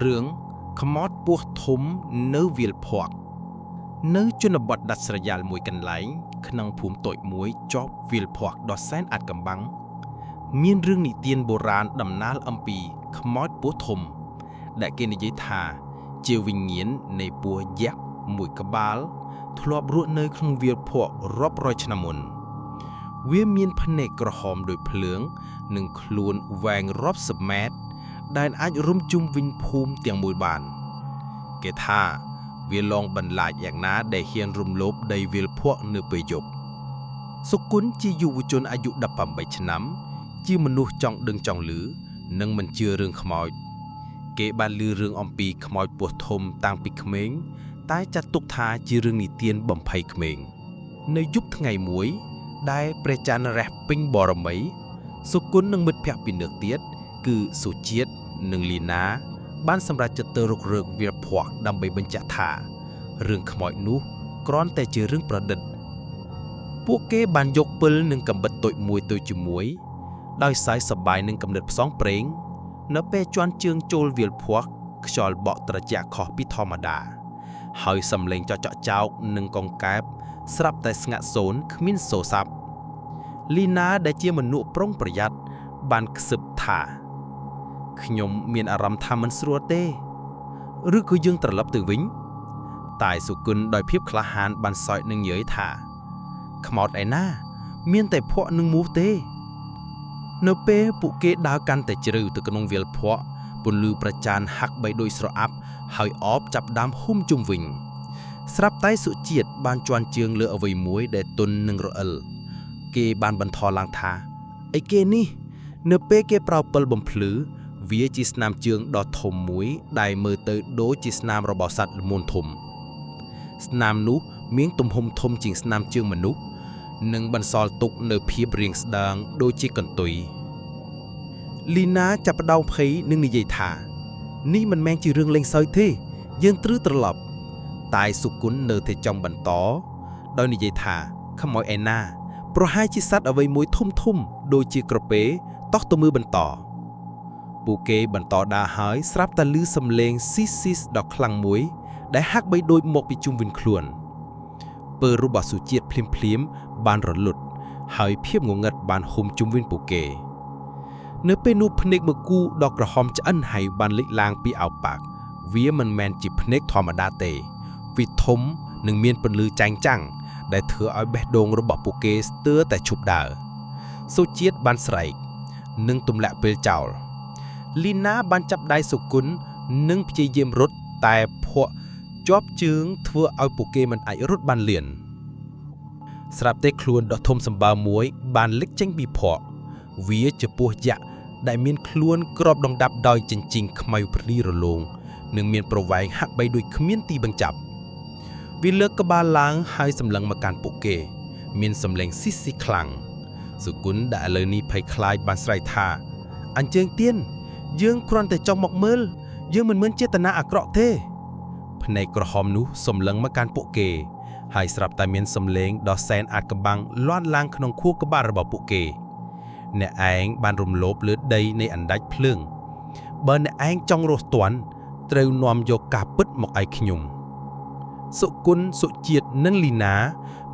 រឿងខ្មោចពស់ធំនៅវាលភក់នៅជនបទដាច់ស្រយាលមួយកន្លែងក្នុងភូមិតូចមួយជាប់វាលភក់ដ៏សែនអាថ៌កំបាំងមានរឿងនិទានបុរាណដំណាលអំពីខ្មោចពស់ធំដែលគេនិយាយថាជាវិញ្ញាណនៃពស់យក្សមួយក្បាលធ្លាប់រស់នៅក្នុងវាលភក់រាប់រយឆ្នាំមុនវាមានភ្នែកក្រហមដូចភ្លើងនិងខ្លួនវែងរាប់សិបម៉ែត្រដែលអាចរុំជុំវិញភូមិទាំងមួយបានគេថាវាលងបន្លាចយ៉ាងណាដែលហ៊ានរំលោភដីវាលភក់នៅពេលយប់សុគន្ធជាយុវជនអាយុ18ឆ្នាំជាមនុស្សចង់ដឹងចង់ឮនិងមិនជឿរឿងខ្មោចគេបានឮរឿងអំពីខ្មោចពស់ធំតាំងពីក្មេងតែចាត់ទុកថាជារឿងនិទានបំភ័យក្មេងនៅយប់ថ្ងៃមួយដែលព្រះច័ន្ទរះពេញបរមីសុគន្ធនិងមិត្តភក្តិពីនឹកទៀតគឺសុជាតិនិងលីណាបានសម្រេចចិត្តទៅរុករកវាលភក់ដើម្បីបញ្ជាក់ថារឿងខ្មោចនោះគ្រាន់តែជារឿងប្រឌិតពួកគេបានយកពិលនិងកាំបិតតូចមួយទៅជាមួយដោយសើចសប្បាយនឹងគំនិតផ្សងព្រេងនៅពេលជន់ជើងចូលវាលភក់ខ្យល់បក់ត្រជាក់ខុសពីធម្មតាហើយសំឡេងចចចោកនិងកង្កែបស្រាប់តែស្ងាត់សូន្យគ្មានសូរស័ព្ទលីណាដែលជាមនុស្សប្រុងប្រយ័ត្នបានខ្សឹបថាខ្ញុំមានអារម្មណ៍ថាមិនស្រួលទេឬក៏យើងត្រឡប់ទៅវិញតែសុគន្ធដោយភាពក្លាហានបានសើចនឹងនិយាយថាខ្មោចឯណាមានតែភក់នឹងមូសទេនៅពេលពួកគេដើរកាន់តែជ្រៅទៅក្នុងវាលភក់ពន្លឺប្រច័ណ្ឌហាក់បីដូចស្រអាប់ហើយអបចាប់ដើមហុំជុំវិញស្រាប់តែសុជាតិបានជន់ជើងលើអ្វីមួយដែលទន់នឹងរអិលគេបានបន្ថយឡើងថាអីគេនេះនៅពេលគេប្រើពិលបំភ្លឺវាជាស្នាមជើងដ៏ធំមួយដែលមើលទៅដូចជាស្នាមរបស់សត្វល្មូនធំស្នាមនោះមានទំហំធំជាងស្នាមជើងមនុស្សនិងបន្សល់ទុកនៅភាពរាងស្ដើងដូចជាកន្ទុយលីណាចាប់ផ្ដើមភ័យនិងនិយាយថានេះមិនមែនជារឿងលេងសើចទេយើងត្រូវត្រឡប់តែសុគន្ធនៅតែចង់បន្តដោយនិយាយថាខ្មោចឯណាប្រហែលជាសត្វអ្វីមួយធំដូចជាក្រពើតោះទៅមើលបន្តពួកគេបន្តដើរហើយស្រាប់តែឮសំឡេងស៊ីសដ៏ខ្លាំងមួយដែលហាក់បីដូចមកពីជុំវិញខ្លួនពើរបស់សុជាតិភ្លាមបានរលត់ហើយភាពងងឹតបានហុំជុំវិញពួកគេនៅពេលនោះភ្នែកមួយគូដ៏ក្រហមឆ្អិនហើយបានលេចឡើងពីអោប៉ាកវាមិនមែនជាភ្នែកធម្មតាទេវាធំនិងមានពន្លឺចែងចាំងដែលធ្វើឲ្យបេះដូងរបស់ពួកគេស្ទើរតែឈប់ដើរសុជាតិបានស្រែកនិងទម្លាក់ពេលចោលលីណាបានចាប់ដៃសុគន្ធនិងព្យាយាមរត់តែភក់ជាប់ជើងធ្វើឲ្យពួកគេមិនអាចរត់បានលឿនស្រាប់តែខ្លួនដ៏ធំសម្បើមមួយបានលេចចេញពីភក់វាជាពស់យក្សដែលមានខ្លួនគ្របដណ្ដប់ដោយចិញ្ចៀងខ្មៅព្រីរលោងនិងមានប្រវែងហាក់បីដូចគ្មានទីបញ្ចប់វាលើកក្បាលឡើងហើយសម្លឹងមកកាន់ពួកគេមានសម្លេងស៊ីខ្លាំងសុគន្ធដែលឥឡូវនេះភ័យខ្លាចបានស្រែកថាអញ្ជើញទៀនយើងគ្រាន់តែចង់មកមើលយើងមិនមានចេតនាអាក្រក់ទេភ្នែកក្រហមនោះសម្លឹងមកកាន់ពួកគេហើយស្រាប់តែមានសម្លេងដ៏សែនអាថ៌កំបាំងលាន់ឡើងក្នុងខួរក្បាលរបស់ពួកគេអ្នកឯងបានរំលោភលើដីនៃអណ្ដាច់ភ្លើងបើអ្នកឯងចង់រស់ទាន់ត្រូវនាំយកការពិតមកឲ្យខ្ញុំសុគន្ធសុជាតិនិងលីណា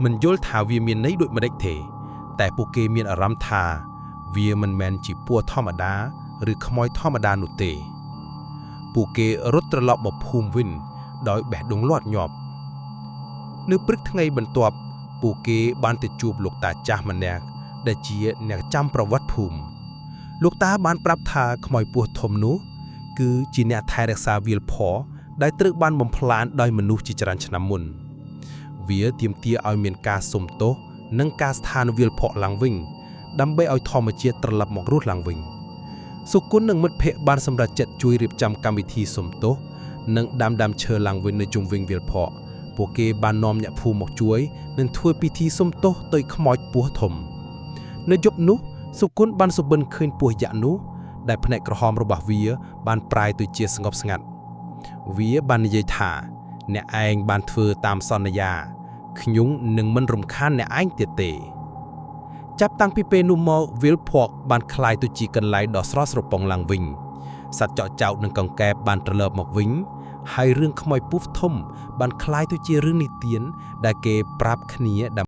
មិនយល់ថាវាមានន័យដូចម្តេចទេតែពួកគេមានអារម្មណ៍ថាវាមិនមែនជាពស់ធម្មតាឬខ្មោចធម្មតានោះទេពួកគេរត់ត្រឡប់មកភូមិវិញដោយបេះដូងលាត់ញាប់នៅព្រឹកថ្ងៃបន្ទាប់ពួកគេបានទៅជួបលោកតាចាស់ម្នាក់ដែលជាអ្នកចាំប្រវត្តិភូមិលោកតាបានប្រាប់ថាខ្មោចពស់ធំនោះគឺជាអ្នកថែរក្សាវាលភក់ដែលត្រូវបានបំផ្លាញដោយមនុស្សជាច្រើនឆ្នាំមុនវាទាមទារឲ្យមានការសុំទោសនិងការស្ថានវាលភក់ឡើងវិញដើម្បីឲ្យធម្មជាតិត្រឡប់មករស់ឡើងវិញសុគន្ធនិងមិត្តភ័ក្តិបានសម្រេចចិត្តជួយរៀបចំកម្មវិធីសុំទោសនិងដាំឈើឡើងវិញនៅជុំវិញវាលភក់ពួកគេបាននាំអ្នកភូមិមកជួយនិងធ្វើពិធីសុំទោសទៅខ្មោចពស់ធំនៅយប់នោះសុគន្ធបានសុបិនឃើញពស់យក្សនោះដែលភ្នែកក្រហមរបស់វាបានប្រែទៅជាស្ងប់ស្ងាត់វាបាននិយាយថាអ្នកឯងបានធ្វើតាមសន្យាខ្ញុំនឹងមិនរំខានអ្នកឯងទៀតទេចាប់តាំងពីពេលនោះមកវាលភក់បានคล้ายទៅជាកន្លែងដ៏ស្រស់ស្រពងឡើងវិញ សត្វចក់ចោតនិងកង្កែបបានត្រឡប់មកវិញហើយរឿងខ្មោចពស់ធំបានคล้ายទៅជារឿងនិទានដែលគេប្រាប់គ្នា